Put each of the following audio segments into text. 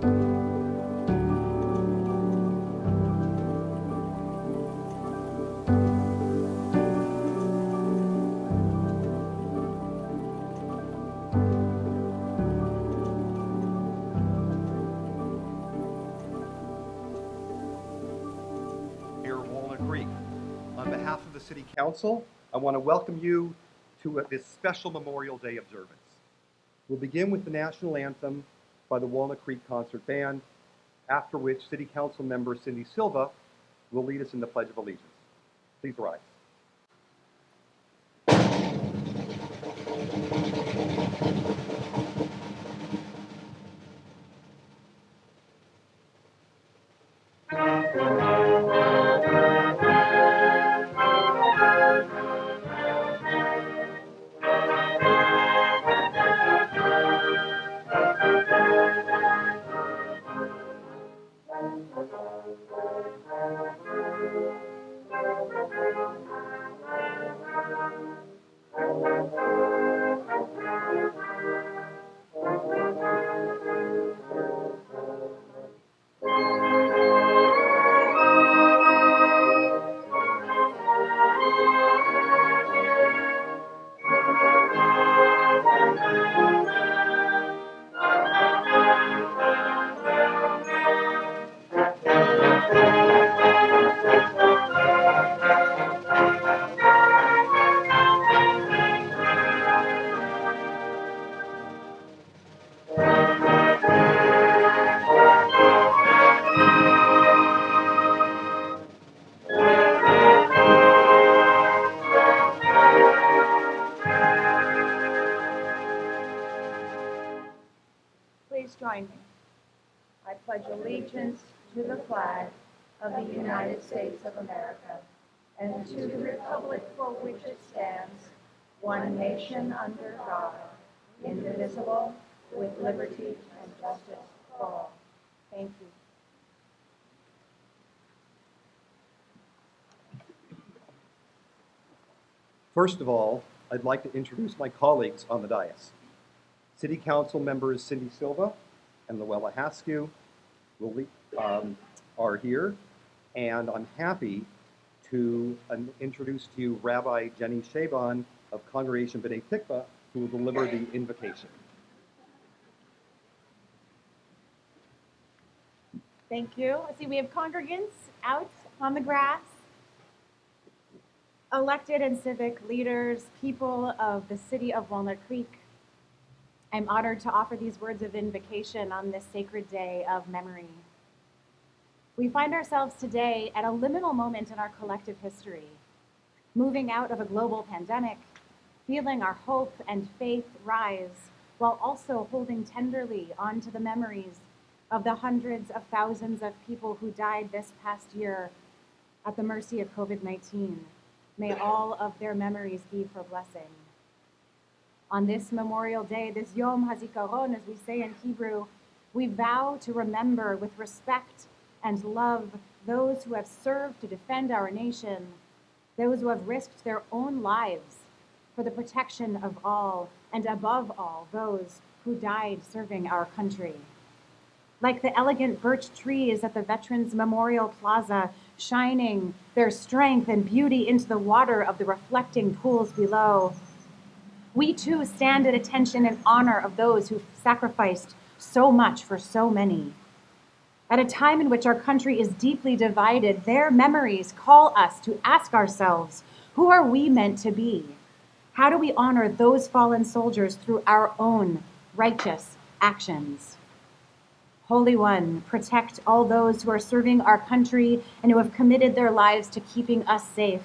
Walnut Creek. On behalf of the City Council, I want to welcome you to this special Memorial Day observance. We'll begin with the national anthem by the Walnut Creek Concert Band, after which City Council member Cindy Silva will lead us in the Pledge of Allegiance. Please rise. Please join me. I pledge allegiance to the flag of the United States of America and to the republic for which it stands, one nation under God, indivisible, with liberty and justice for all. Thank you. First of all, I'd like to introduce my colleagues on the dais. City Council members Cindy Silva and Luella Haskew are here, and I'm happy to introduce to you Rabbi Jenny Shaban of Congregation B'nai Tikva, who will deliver the invocation. Thank you. I see we have congregants out on the grass, elected and civic leaders, people of the city of Walnut Creek. I'm honored to offer these words of invocation on this sacred day of memory. We find ourselves today at a liminal moment in our collective history, moving out of a global pandemic, feeling our hope and faith rise, while also holding tenderly onto the memories of the hundreds of thousands of people who died this past year at the mercy of COVID-19. May all of their memories be for blessing. On this Memorial Day, this Yom HaZikaron, as we say in Hebrew, we vow to remember with respect and love those who have served to defend our nation, those who have risked their own lives for the protection of all, and above all, those who died serving our country. Like the elegant birch trees at the Veterans Memorial Plaza, shining their strength and beauty into the water of the reflecting pools below, we too stand at attention in honor of those who sacrificed so much for so many. At a time in which our country is deeply divided, their memories call us to ask ourselves, who are we meant to be? How do we honor those fallen soldiers through our own righteous actions? Holy One, protect all those who are serving our country and who have committed their lives to keeping us safe.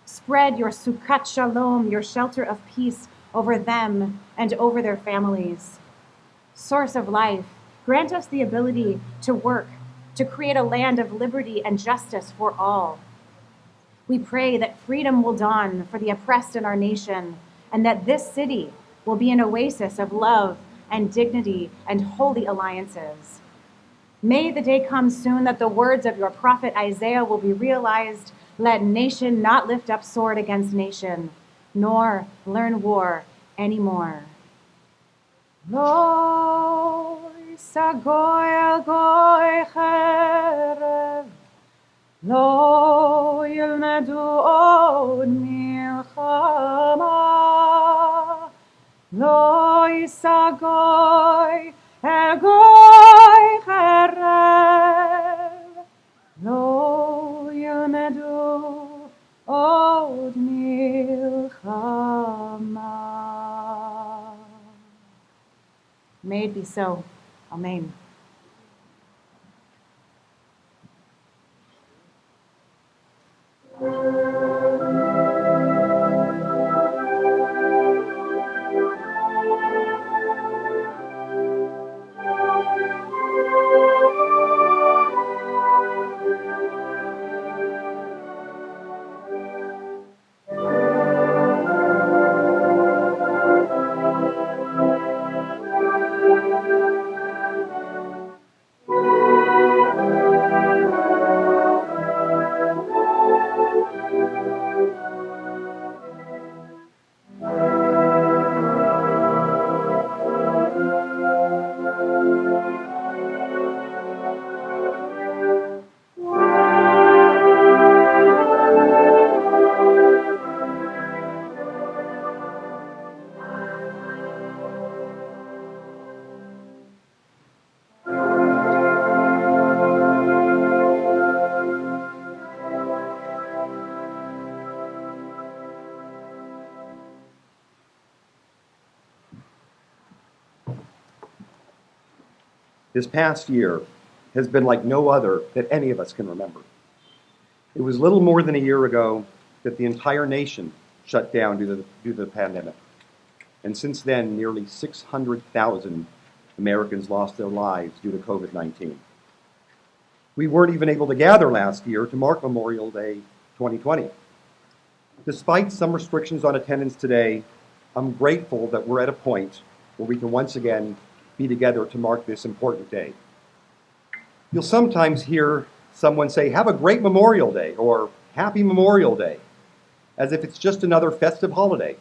Spread your Sukkot Shalom, your shelter of peace, over them and over their families. Source of life, grant us the ability to work, to create a land of liberty and justice for all. We pray that freedom will dawn for the oppressed in our nation, and that this city will be an oasis of love and dignity and holy alliances. May the day come soon that the words of your prophet Isaiah will be realized. Let nation not lift up sword against nation, nor learn war anymore. Lo יישא גוי אל גוי חרב, לא ילמדו עוד מלחמה. לא יישא גוי אל גוי חרב, לא ילמדו עוד מלחמה. May it be so. Amen. This past year has been like no other that any of us can remember. It was little more than a year ago that the entire nation shut down due to the pandemic. And since then, nearly 600,000 Americans lost their lives due to COVID-19. We weren't even able to gather last year to mark Memorial Day 2020. Despite some restrictions on attendance today, I'm grateful that we're at a point where we can once again be together to mark this important day. You'll sometimes hear someone say, "Have a great Memorial Day," or "Happy Memorial Day," as if it's just another festive holiday.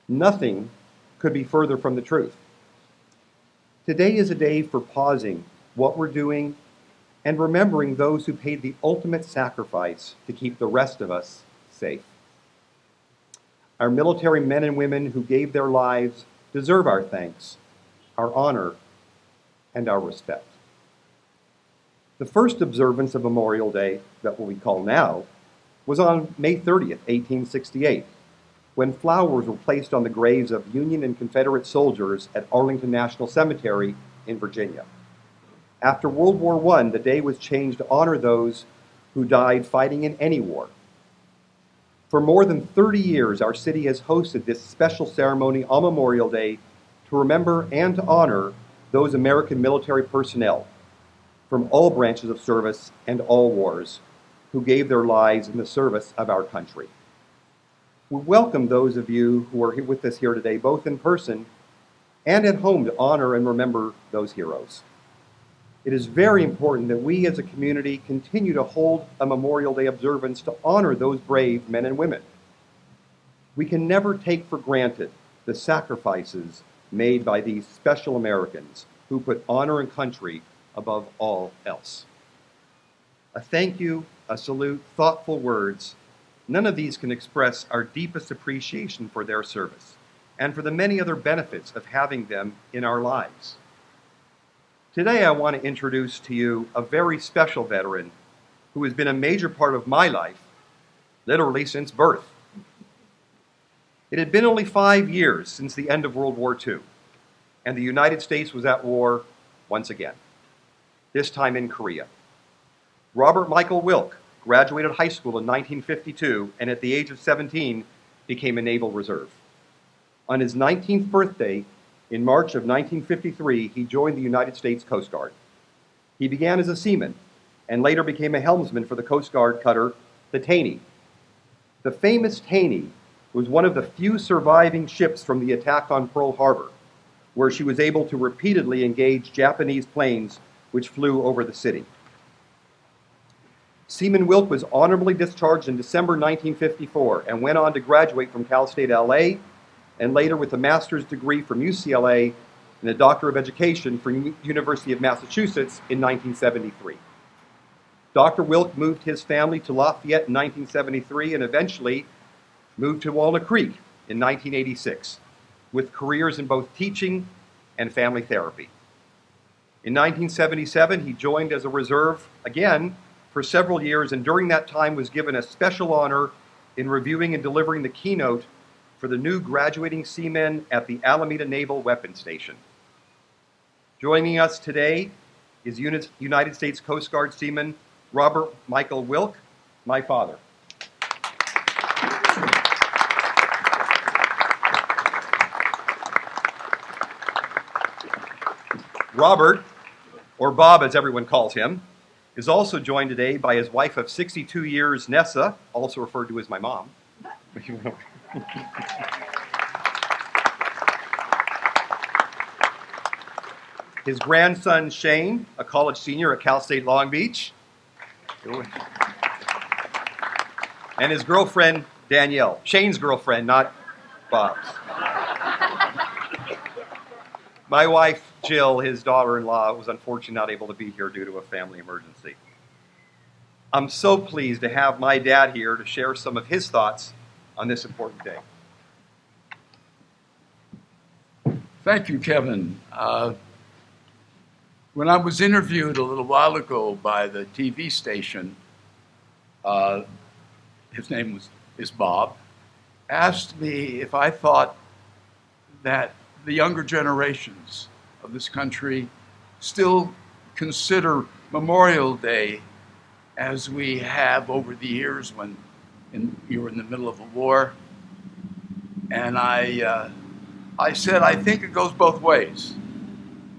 Nothing could be further from the truth. Today is a day for pausing what we're doing and remembering those who paid the ultimate sacrifice to keep the rest of us safe. Our military men and women who gave their lives deserve our thanks, our honor, and our respect. The first observance of Memorial Day, that what we call now, was on May 30th, 1868, when flowers were placed on the graves of Union and Confederate soldiers at Arlington National Cemetery in Virginia. After World War I, the day was changed to honor those who died fighting in any war. For more than 30 years, our city has hosted this special ceremony on Memorial Day to remember and to honor those American military personnel from all branches of service and all wars who gave their lives in the service of our country. We welcome those of you who are here with us here today, both in person and at home, to honor and remember those heroes. It is very important that we as a community continue to hold a Memorial Day observance to honor those brave men and women. We can never take for granted the sacrifices made by these special Americans who put honor and country above all else. A thank you, a salute, thoughtful words, none of these can express our deepest appreciation for their service and for the many other benefits of having them in our lives. Today I want to introduce to you a very special veteran who has been a major part of my life, literally since birth. It had been only 5 years since the end of World War II, and the United States was at war once again, this time in Korea. Robert Michael Wilk graduated high school in 1952 and at the age of 17 became a Naval Reserve. On his 19th birthday, in March of 1953, he joined the United States Coast Guard. He began as a seaman and later became a helmsman for the Coast Guard cutter, the Taney. The famous Taney was one of the few surviving ships from the attack on Pearl Harbor, where she was able to repeatedly engage Japanese planes which flew over the city. Seaman Wilk was honorably discharged in December 1954 and went on to graduate from Cal State LA and later with a master's degree from UCLA and a Doctor of Education from University of Massachusetts in 1973. Dr. Wilk moved his family to Lafayette in 1973 and eventually moved to Walnut Creek in 1986, with careers in both teaching and family therapy. In 1977, he joined as a reserve again for several years, and during that time was given a special honor in reviewing and delivering the keynote for the new graduating seamen at the Alameda Naval Weapons Station. Joining us today is United States Coast Guard Seaman Robert Michael Wilk, my father. Robert, or Bob as everyone calls him, is also joined today by his wife of 62 years, Nessa, also referred to as my mom. His grandson, Shane, a college senior at Cal State Long Beach. And his girlfriend, Danielle. Shane's girlfriend, not Bob's. My wife, Jill, his daughter-in-law, was unfortunately not able to be here due to a family emergency. I'm so pleased to have my dad here to share some of his thoughts on this important day. Thank you, Kevin. When I was interviewed a little while ago by the TV station, his name is Bob, asked me if I thought that the younger generations of this country still consider Memorial Day as we have over the years when you were in the middle of a war. And I said, I think it goes both ways.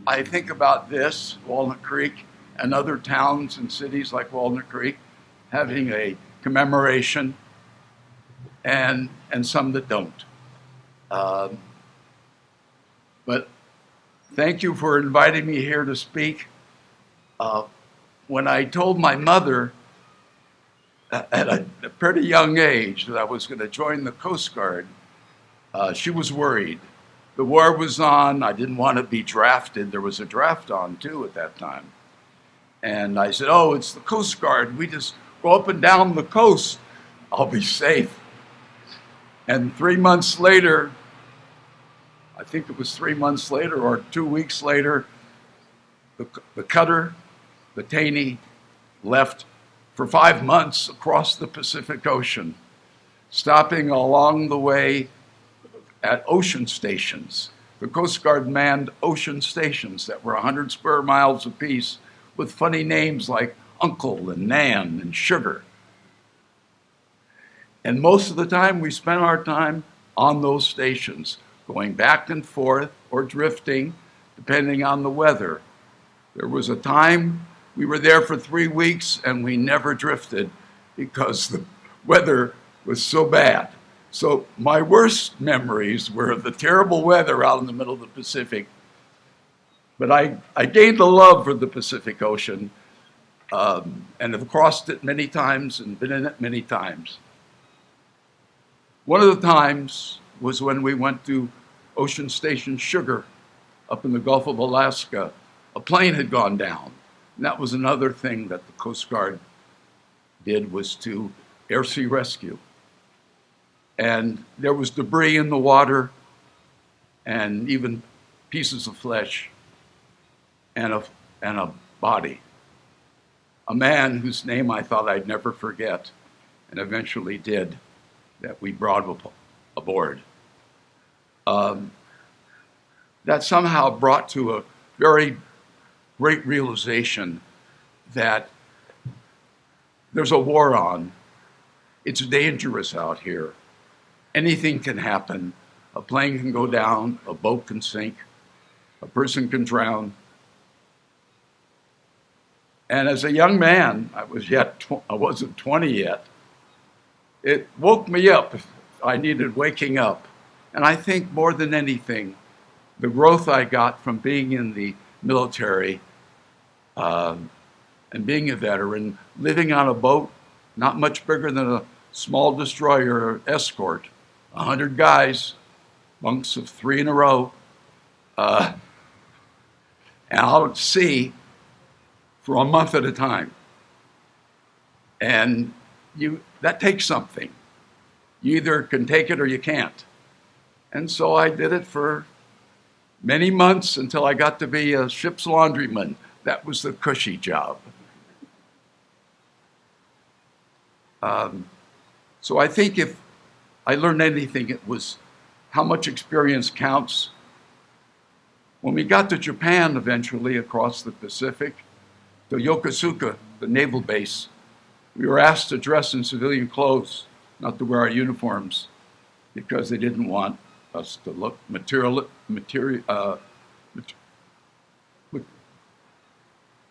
I think about this, Walnut Creek, and other towns and cities like Walnut Creek having a commemoration, and some that don't. But thank you for inviting me here to speak. When I told my mother at a pretty young age that I was going to join the Coast Guard, she was worried. The war was on. I didn't want to be drafted. There was a draft on, too, at that time. And I said, oh, it's the Coast Guard. We just go up and down the coast. I'll be safe. And 3 months later, I think it was 3 months later or 2 weeks later, the cutter, the Taney, left for 5 months across the Pacific Ocean, stopping along the way at ocean stations. The Coast Guard manned ocean stations that were 100 square miles apiece with funny names like Uncle and Nan and Sugar. And most of the time we spent our time on those stations, going back and forth or drifting, depending on the weather. There was a time we were there for 3 weeks and we never drifted because the weather was so bad. So my worst memories were of the terrible weather out in the middle of the Pacific. But I gained a love for the Pacific Ocean and have crossed it many times and been in it many times. One of the times was when we went to Ocean Station Sugar up in the Gulf of Alaska. A plane had gone down. And that was another thing that the Coast Guard did, was to air-sea rescue. And there was debris in the water and even pieces of flesh and a body. A man whose name I thought I'd never forget, and eventually did, that we brought aboard. That somehow brought to a very great realization that there's a war on. It's dangerous out here. Anything can happen. A plane can go down, a boat can sink, a person can drown. And as a young man, I wasn't 20 yet, it woke me up. I needed waking up. And I think more than anything, the growth I got from being in the military and being a veteran, living on a boat not much bigger than a small destroyer escort, 100 guys, bunks of 3 in a row, and out at sea for a month at a time. And that takes something. You either can take it or you can't. And so I did it for many months until I got to be a ship's laundryman. That was the cushy job. So I think if I learned anything, it was how much experience counts. When we got to Japan eventually across the Pacific, to Yokosuka, the naval base, we were asked to dress in civilian clothes, not to wear our uniforms, because they didn't want us to look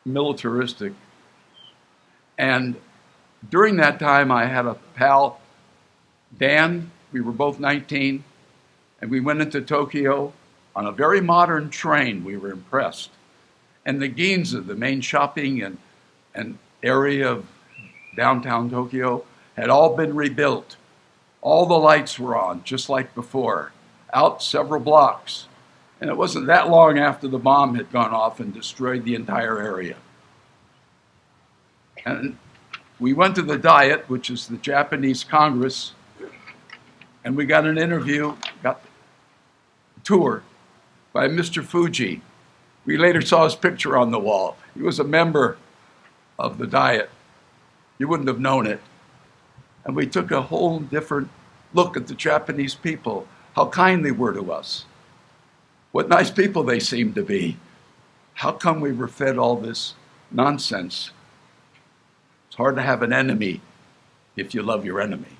militaristic. And during that time, I had a pal, Dan. We were both 19, and we went into Tokyo on a very modern train. We were impressed. And the Ginza, the main shopping and area of downtown Tokyo, had all been rebuilt. All the lights were on, just like before, out several blocks. And it wasn't that long after the bomb had gone off and destroyed the entire area. And we went to the Diet, which is the Japanese Congress, and we got an interview, got a tour by Mr. Fuji. We later saw his picture on the wall. He was a member of the Diet. You wouldn't have known it. And we took a whole different look at the Japanese people, how kind they were to us, what nice people they seemed to be. How come we were fed all this nonsense? It's hard to have an enemy if you love your enemy.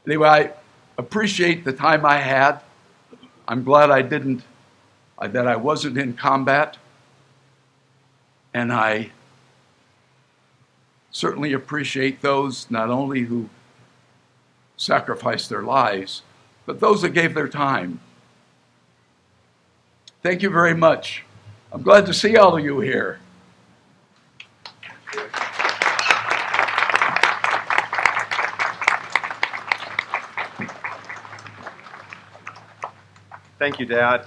Anyway, I appreciate the time I had. I'm glad that I wasn't in combat. And I certainly appreciate those not only who sacrificed their lives, but those that gave their time. Thank you very much. I'm glad to see all of you here. Thank you, Dad.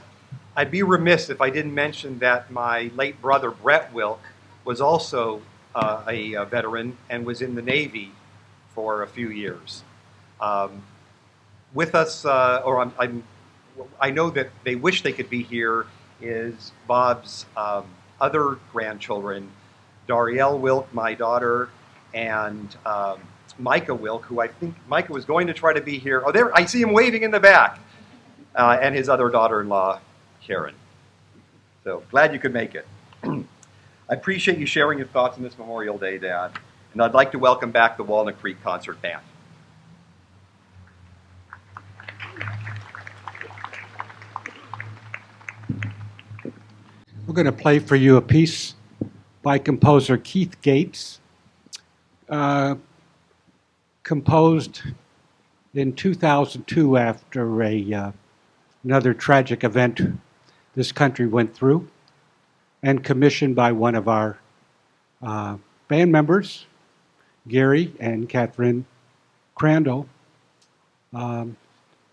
I'd be remiss if I didn't mention that my late brother, Brett Wilk, was also a veteran and was in the Navy for a few years. With us, I know that they wish they could be here, is Bob's other grandchildren, Darielle Wilk, my daughter, and Micah Wilk, who I think Micah was going to try to be here. Oh, there, I see him waving in the back. And his other daughter-in-law, Karen. So glad you could make it. I appreciate you sharing your thoughts on this Memorial Day, Dad. And I'd like to welcome back the Walnut Creek Concert Band. We're going to play for you a piece by composer Keith Gates, composed in 2002 after another tragic event this country went through, and commissioned by one of our band members, Gary and Catherine Crandall.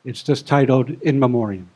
It's just titled In Memoriam.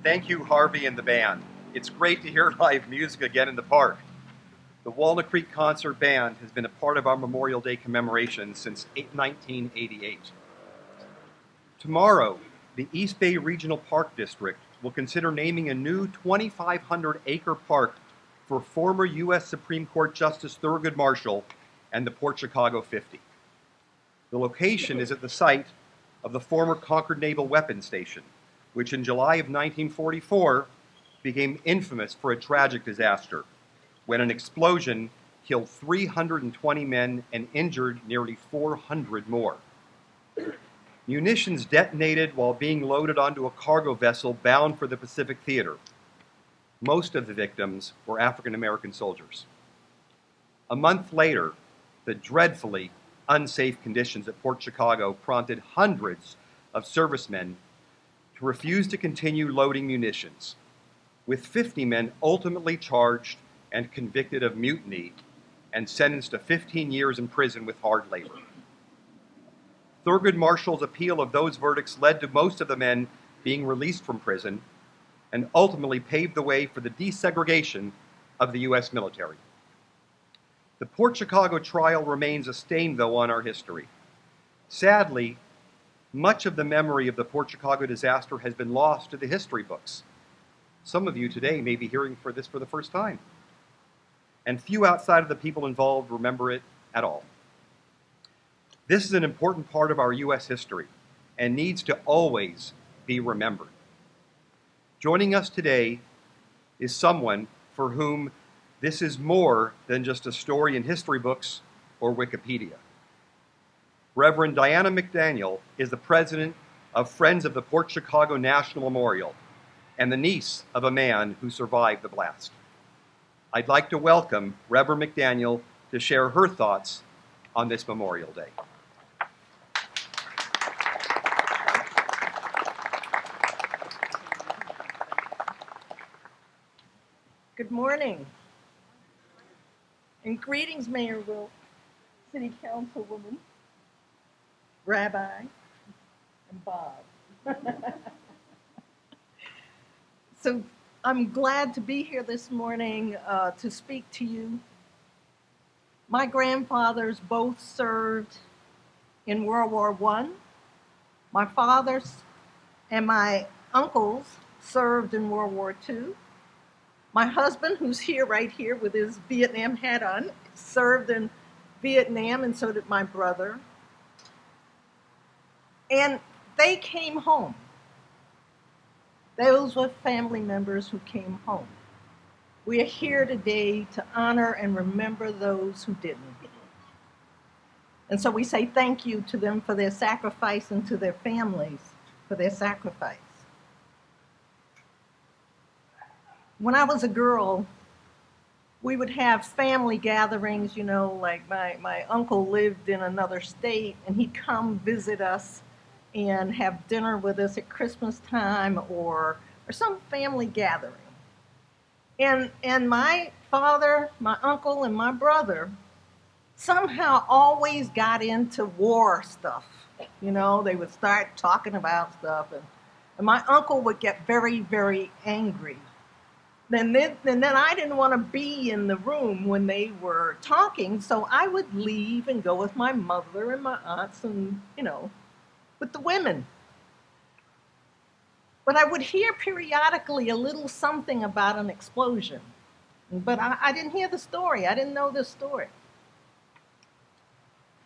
Thank you, Harvey and the band. It's great to hear live music again in the park. The Walnut Creek Concert Band has been a part of our Memorial Day commemoration since 1988. Tomorrow, the East Bay Regional Park District will consider naming a new 2,500-acre park for former U.S. Supreme Court Justice Thurgood Marshall and the Port Chicago 50. The location is at the site of the former Concord Naval Weapons Station, which in July of 1944 became infamous for a tragic disaster when an explosion killed 320 men and injured nearly 400 more. Munitions detonated while being loaded onto a cargo vessel bound for the Pacific Theater. Most of the victims were African American soldiers. A month later, the dreadfully unsafe conditions at Port Chicago prompted hundreds of servicemen to refuse to continue loading munitions, with 50 men ultimately charged and convicted of mutiny and sentenced to 15 years in prison with hard labor. Thurgood Marshall's appeal of those verdicts led to most of the men being released from prison and ultimately paved the way for the desegregation of the U.S. military. The Port Chicago trial remains a stain, though, on our history. Sadly, much of the memory of the Port Chicago disaster has been lost to the history books. Some of you today may be hearing this for the first time. And few outside of the people involved remember it at all. This is an important part of our U.S. history and needs to always be remembered. Joining us today is someone for whom this is more than just a story in history books or Wikipedia. Reverend Diana McDaniel is the president of Friends of the Port Chicago National Memorial and the niece of a man who survived the blast. I'd like to welcome Reverend McDaniel to share her thoughts on this Memorial Day. Good morning. And greetings, Mayor Wilk, City Councilwoman, Rabbi, and Bob. So I'm glad to be here this morning to speak to you. My grandfathers both served in World War I. My father and my uncles served in World War II. My husband, who's here right here with his Vietnam hat on, served in Vietnam, and so did my brother. And they came home. Those were family members who came home. We are here today to honor and remember those who didn't. And so we say thank you to them for their sacrifice and to their families for their sacrifice. When I was a girl, we would have family gatherings, like my uncle lived in another state, and he'd come visit us and have dinner with us at Christmas time or some family gathering. And my father, my uncle, and my brother somehow always got into war stuff. They would start talking about stuff, and my uncle would get very, very angry. Then I didn't want to be in the room when they were talking, so I would leave and go with my mother and my aunts and, with the women. But I would hear periodically a little something about an explosion. But I didn't hear the story. I didn't know the story.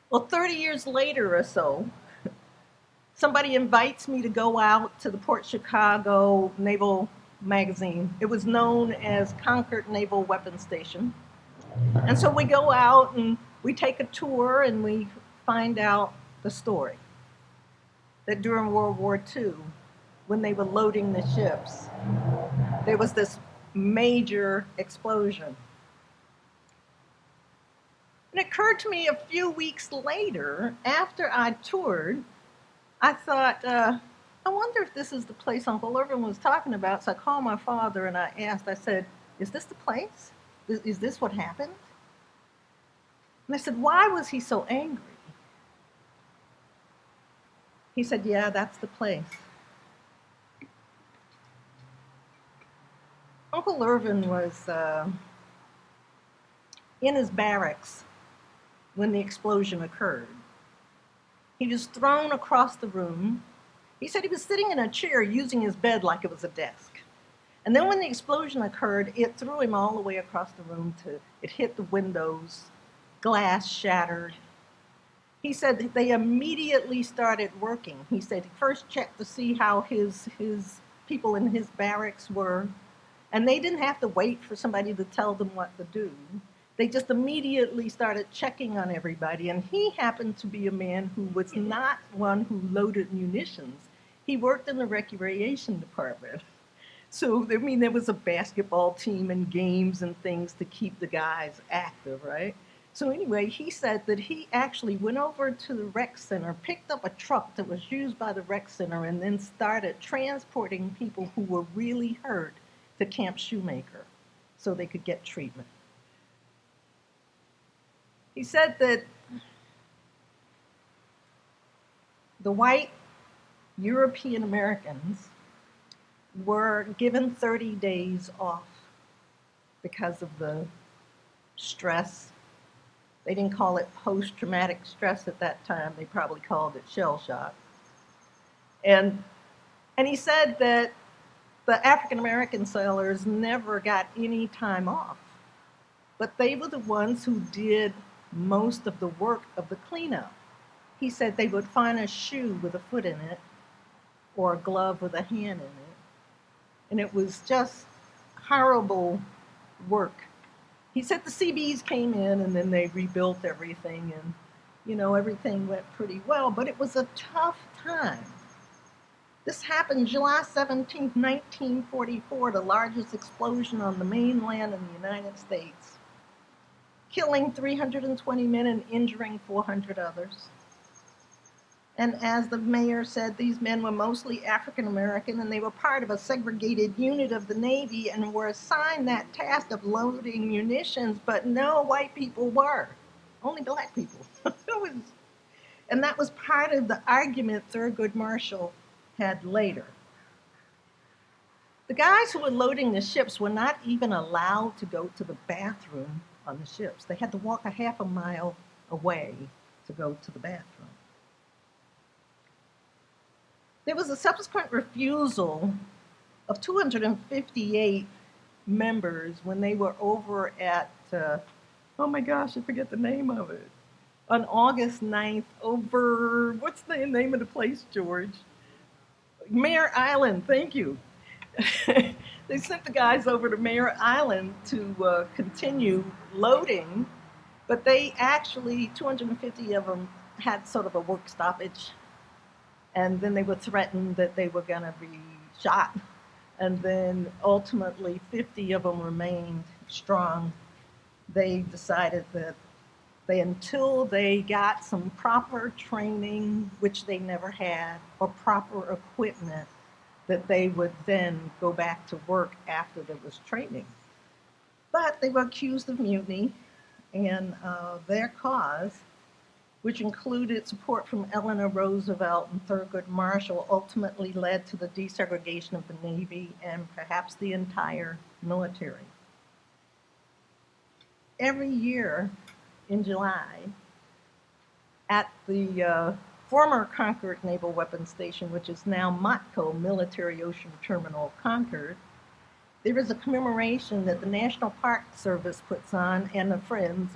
Well, 30 years later or so, somebody invites me to go out to the Port Chicago Naval Magazine. It was known as Concord Naval Weapons Station. And so we go out and we take a tour and we find out the story. That during World War II, when they were loading the ships, there was this major explosion. And it occurred to me a few weeks later, after I toured, I thought, I wonder if this is the place Uncle Irvin was talking about. So I called my father and I said, is this the place? Is this what happened? And I said, why was he so angry? He said, yeah, that's the place. Uncle Irvin was in his barracks when the explosion occurred. He was thrown across the room. He said he was sitting in a chair using his bed like it was a desk. And then when the explosion occurred, it threw him all the way across the room. It hit the windows, glass shattered. He said they immediately started working. He said he first checked to see how his people in his barracks were, and they didn't have to wait for somebody to tell them what to do. They just immediately started checking on everybody, and he happened to be a man who was not one who loaded munitions. He worked in the recreation department. So, there was a basketball team and games and things to keep the guys active, right? So anyway, he said that he actually went over to the rec center, picked up a truck that was used by the rec center, and then started transporting people who were really hurt to Camp Shoemaker so they could get treatment. He said that the white European Americans were given 30 days off because of the stress. They didn't call it post-traumatic stress at that time. They probably called it shell shock. And he said that the African American sailors never got any time off, but they were the ones who did most of the work of the cleanup. He said they would find a shoe with a foot in it or a glove with a hand in it. And it was just horrible work. He said the CBs came in and then they rebuilt everything, and everything went pretty well, but it was a tough time. This happened July 17, 1944, the largest explosion on the mainland in the United States, killing 320 men and injuring 400 others. And as the mayor said, these men were mostly African American, and they were part of a segregated unit of the Navy and were assigned that task of loading munitions, but no white people were, only black people. And that was part of the argument Thurgood Marshall had later. The guys who were loading the ships were not even allowed to go to the bathroom on the ships. They had to walk a half a mile away to go to the bathroom. There was a subsequent refusal of 258 members when they were over at, oh my gosh, I forget the name of it, on August 9th over, what's the name of the place, George? Mare Island, thank you. They sent the guys over to Mare Island to continue loading, but they actually, 250 of them had sort of a work stoppage. And then they were threatened that they were going to be shot. And then ultimately 50 of them remained strong. They decided that until they got some proper training, which they never had, or proper equipment, that they would then go back to work after there was training. But they were accused of mutiny, and their cause, which included support from Eleanor Roosevelt and Thurgood Marshall, ultimately led to the desegregation of the Navy and perhaps the entire military. Every year in July, at the former Concord Naval Weapons Station, which is now Motco Military Ocean Terminal, Concord, there is a commemoration that the National Park Service puts on, and the Friends,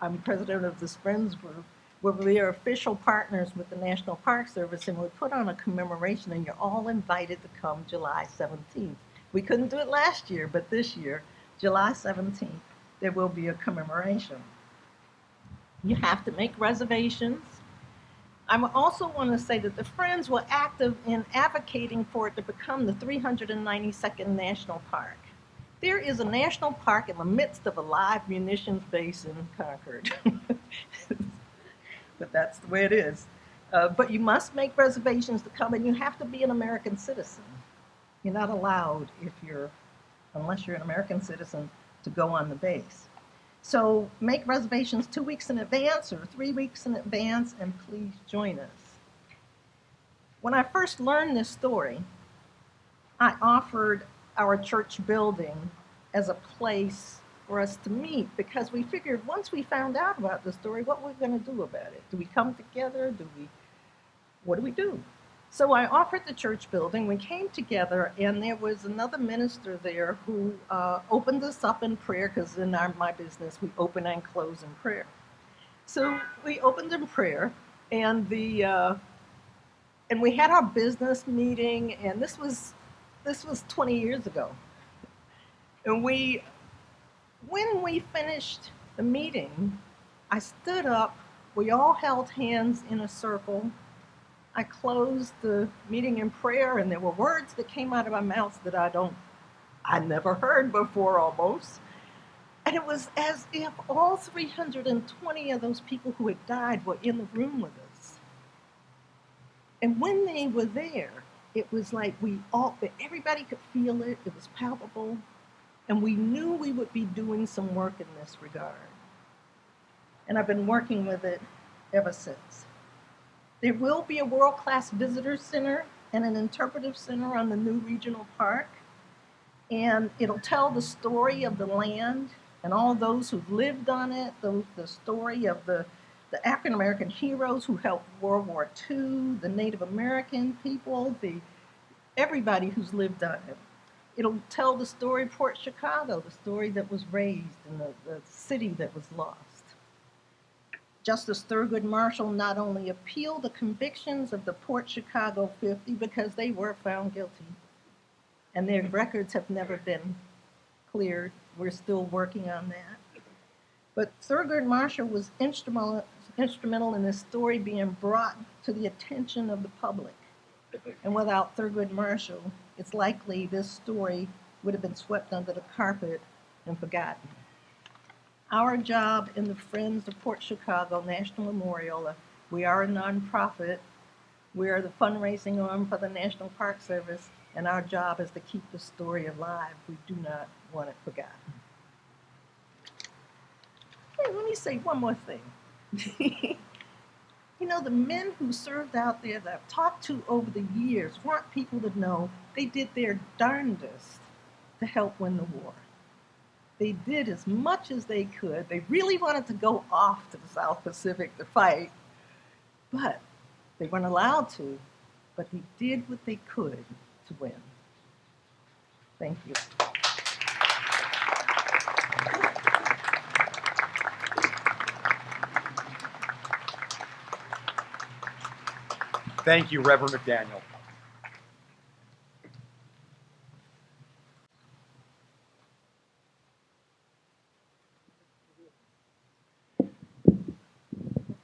I'm president of this Friends group, where we are official partners with the National Park Service, and we put on a commemoration, and you're all invited to come July 17th. We couldn't do it last year, but this year, July 17th, there will be a commemoration. You have to make reservations. I also want to say that the Friends were active in advocating for it to become the 392nd National Park. There is a national park in the midst of a live munitions base in Concord. But that's the way it is. But you must make reservations to come, and you have to be an American citizen. You're not allowed, unless you're an American citizen, to go on the base. So make reservations 2 weeks in advance or 3 weeks in advance, and please join us. When I first learned this story, I offered our church building as a place for us to meet, because we figured once we found out about the story, what were we going to do about it? Do we come together? What do we do? So I offered the church building. We came together, and there was another minister there who opened us up in prayer, because in my business, we open and close in prayer. So we opened in prayer, and we had our business meeting, and this was 20 years ago. And when we finished the meeting, I stood up, we all held hands in a circle. I closed the meeting in prayer, and there were words that came out of my mouth that I never heard before almost. And it was as if all 320 of those people who had died were in the room with us. And when they were there, it was like everybody could feel it, it was palpable, and we knew we would be doing some work in this regard. And I've been working with it ever since. There will be a world-class visitor center and an interpretive center on the new regional park, and it'll tell the story of the land and all those who've lived on it, the story of the African-American heroes who helped World War II, the Native American people, everybody who's lived on it. It'll tell the story of Port Chicago, the story that was raised and the city that was lost. Justice Thurgood Marshall not only appealed the convictions of the Port Chicago 50 because they were found guilty, and their records have never been cleared. We're still working on that. But Thurgood Marshall was instrumental in this story being brought to the attention of the public. And without Thurgood Marshall, it's likely this story would have been swept under the carpet and forgotten. Our job in the Friends of Port Chicago National Memorial, we are a nonprofit. We are the fundraising arm for the National Park Service, and our job is to keep the story alive. We do not want it forgotten. Hey, let me say one more thing. You know, the men who served out there that I've talked to over the years want people to know they did their darndest to help win the war. They did as much as they could. They really wanted to go off to the South Pacific to fight, but they weren't allowed to, but they did what they could to win. Thank you. Thank you, Reverend McDaniel.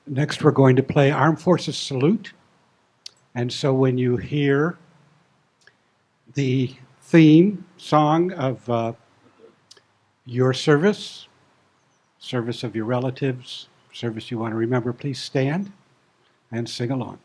Next, we're going to play Armed Forces Salute. And so when you hear the theme song of your service, service of your relatives, service you want to remember, please stand and sing along.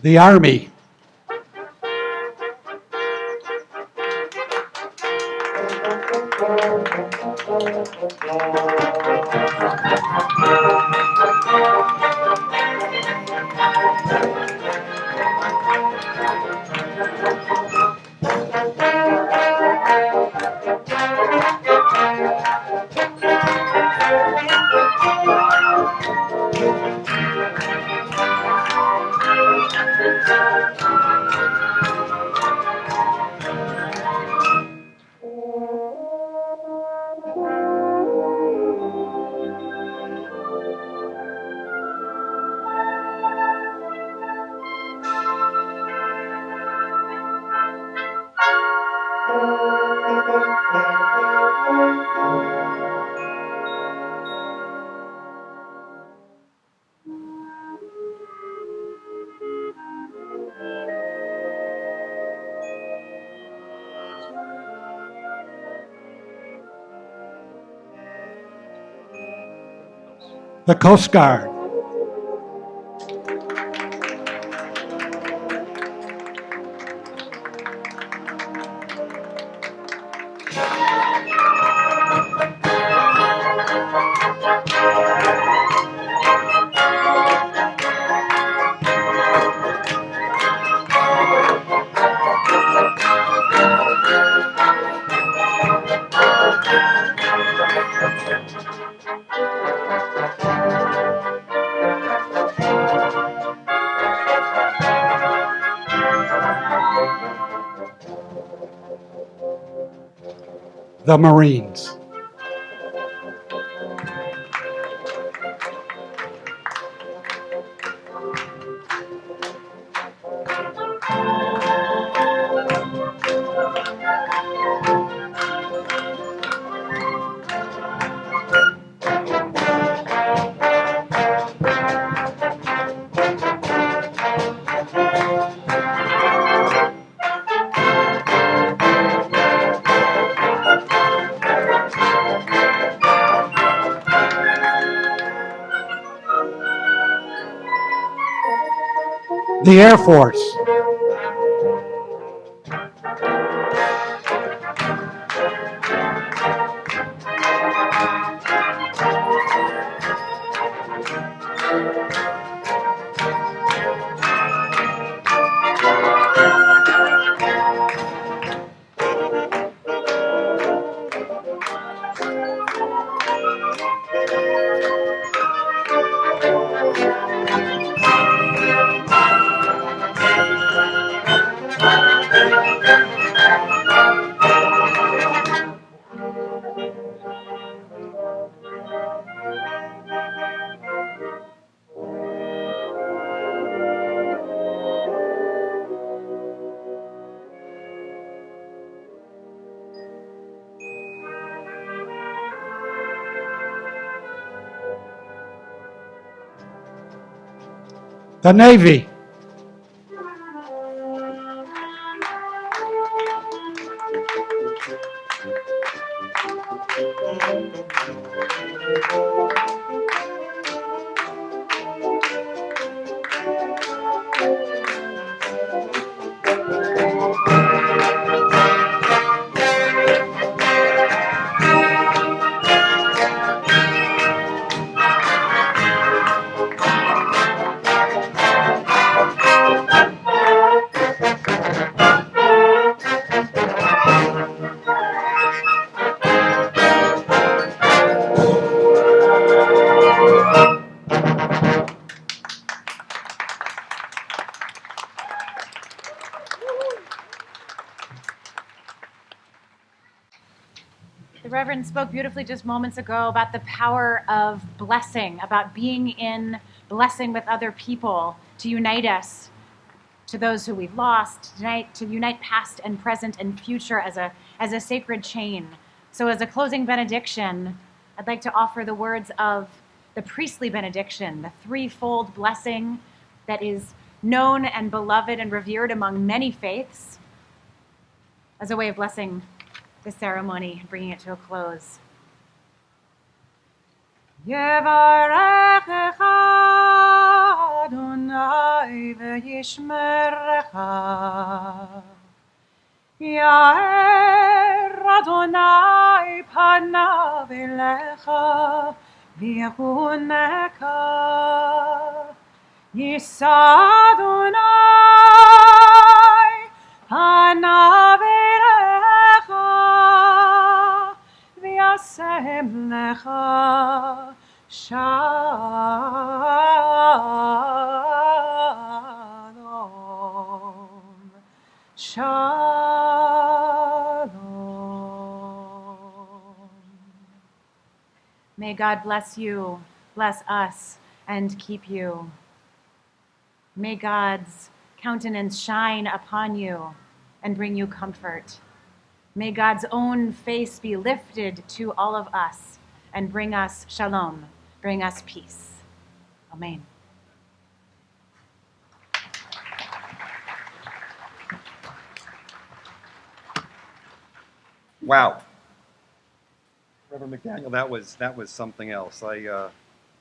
The Army. The Coast Guard. the Marines. The Air Force. The Navy. The Reverend spoke beautifully just moments ago about the power of blessing, about being in blessing with other people to unite us to those who we've lost, to unite past and present and future as a sacred chain. So as a closing benediction, I'd like to offer the words of the priestly benediction, the threefold blessing that is known and beloved and revered among many faiths, as a way of blessing the ceremony and bringing it to a close. Yevarechecha Adonai v'yishmerecha. Ya'er Adonai panav elecha v'yehuneka. Yisa Adonai panav elecha v'yasem lecha shalom. Shalom. May God bless you, bless us, and keep you. May God's countenance shine upon you and bring you comfort. May God's own face be lifted to all of us and bring us shalom, bring us peace. Amen. Wow. Reverend McDaniel, that was something else. I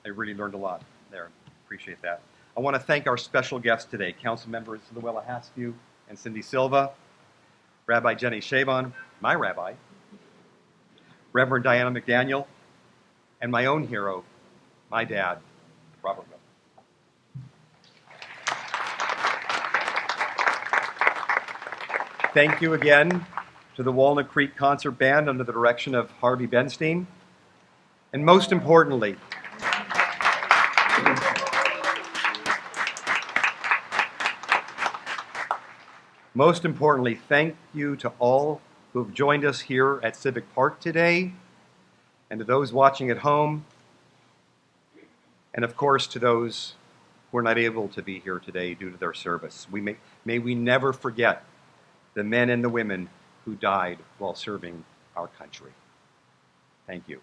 really learned a lot there. Appreciate that. I want to thank our special guests today, Council Members Luella Haskew and Cindy Silva, Rabbi Jenny Shavon, my rabbi, Reverend Diana McDaniel, and my own hero, my dad, Robert Wilk. Thank you again to the Walnut Creek Concert Band under the direction of Harvey Benstein. And most importantly, thank you to all who have joined us here at Civic Park today, and to those watching at home, and of course to those who are not able to be here today due to their service. May we never forget the men and the women who died while serving our country. Thank you.